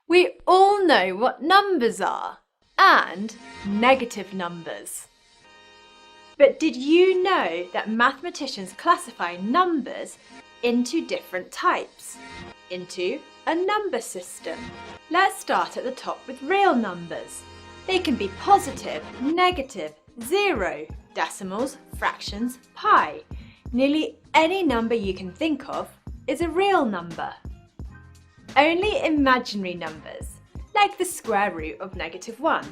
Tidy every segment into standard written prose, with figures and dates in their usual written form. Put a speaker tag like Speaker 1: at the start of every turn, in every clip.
Speaker 1: We all know what numbers are and negative numbers. But did you know that mathematicians classify numbers into different types, into a number system? Let's start at the top with real numbers. They can be positive, negative, zero, decimals, fractions, pi. Nearly any number you can think of is a real number. Only imaginary numbers, like the square root of -1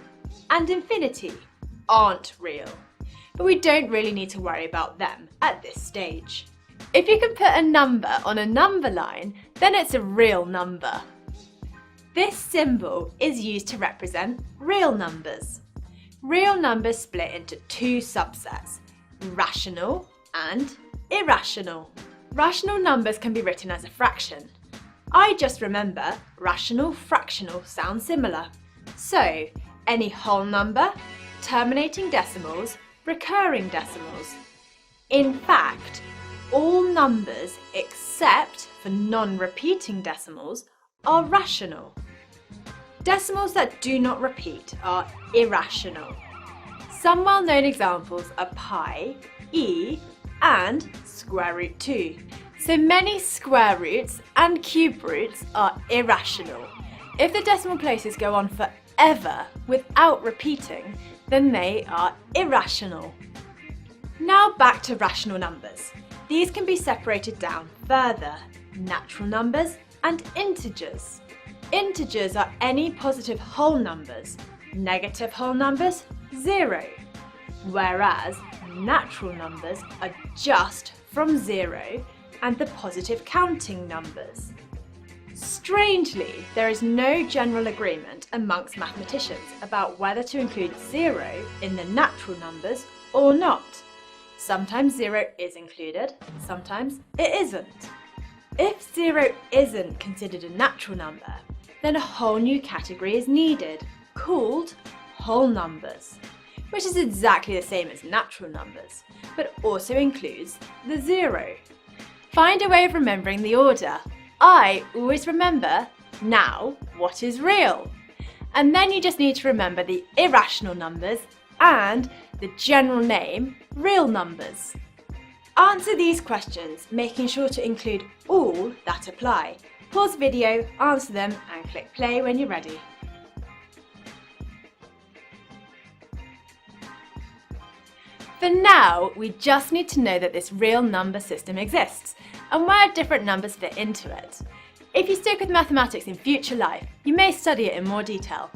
Speaker 1: and infinity, aren't real. But we don't really need to worry about them at this stage. If you can put a number on a number line, then it's a real number. This symbol is used to represent real numbers. Real numbers split into two subsets, rational and irrational. Rational numbers can be written as a fraction. I just remember rational, fractional sound similar. So, any whole number, terminating decimals, recurring decimals. In fact, all numbers except for non-repeating decimals are rational. Decimals that do not repeat are irrational. Some well-known examples are pi, e, and square root 2. So many square roots and cube roots are irrational. If the decimal places go on forever without repeating, then they are irrational. Now back to rational numbers. These can be separated down further, natural numbers and integers. Integers are any positive whole numbers, negative whole numbers, 0, whereas natural numbers are just from 0 and the positive counting numbers. Strangely, there is no general agreement amongst mathematicians about whether to include 0 in the natural numbers or not. Sometimes 0 is included, sometimes it isn't. If 0 isn't considered a natural number, then a whole new category is needed, called whole numbers, which is exactly the same as natural numbers, but also includes the 0. Find a way of remembering the order. I always remember, now what is real? And then you just need to remember the irrational numbers and the general name, real numbers. Answer these questions, making sure to include all that apply. Pause the video, answer them, and click play when you're ready. For now, we just need to know that this real number system exists and where different numbers fit into it. If you stick with mathematics in future life, you may study it in more detail.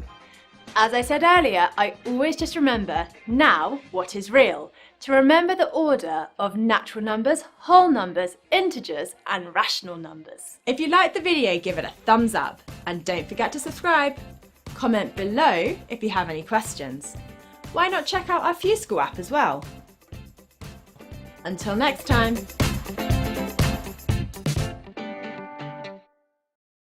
Speaker 1: As I said earlier, I always just remember now what is real, to remember the order of natural numbers, whole numbers, integers and rational numbers. If you liked the video, give it a thumbs up and don't forget to subscribe. Comment below if you have any questions. Why not check out our AddyESchool app as well? Until next time.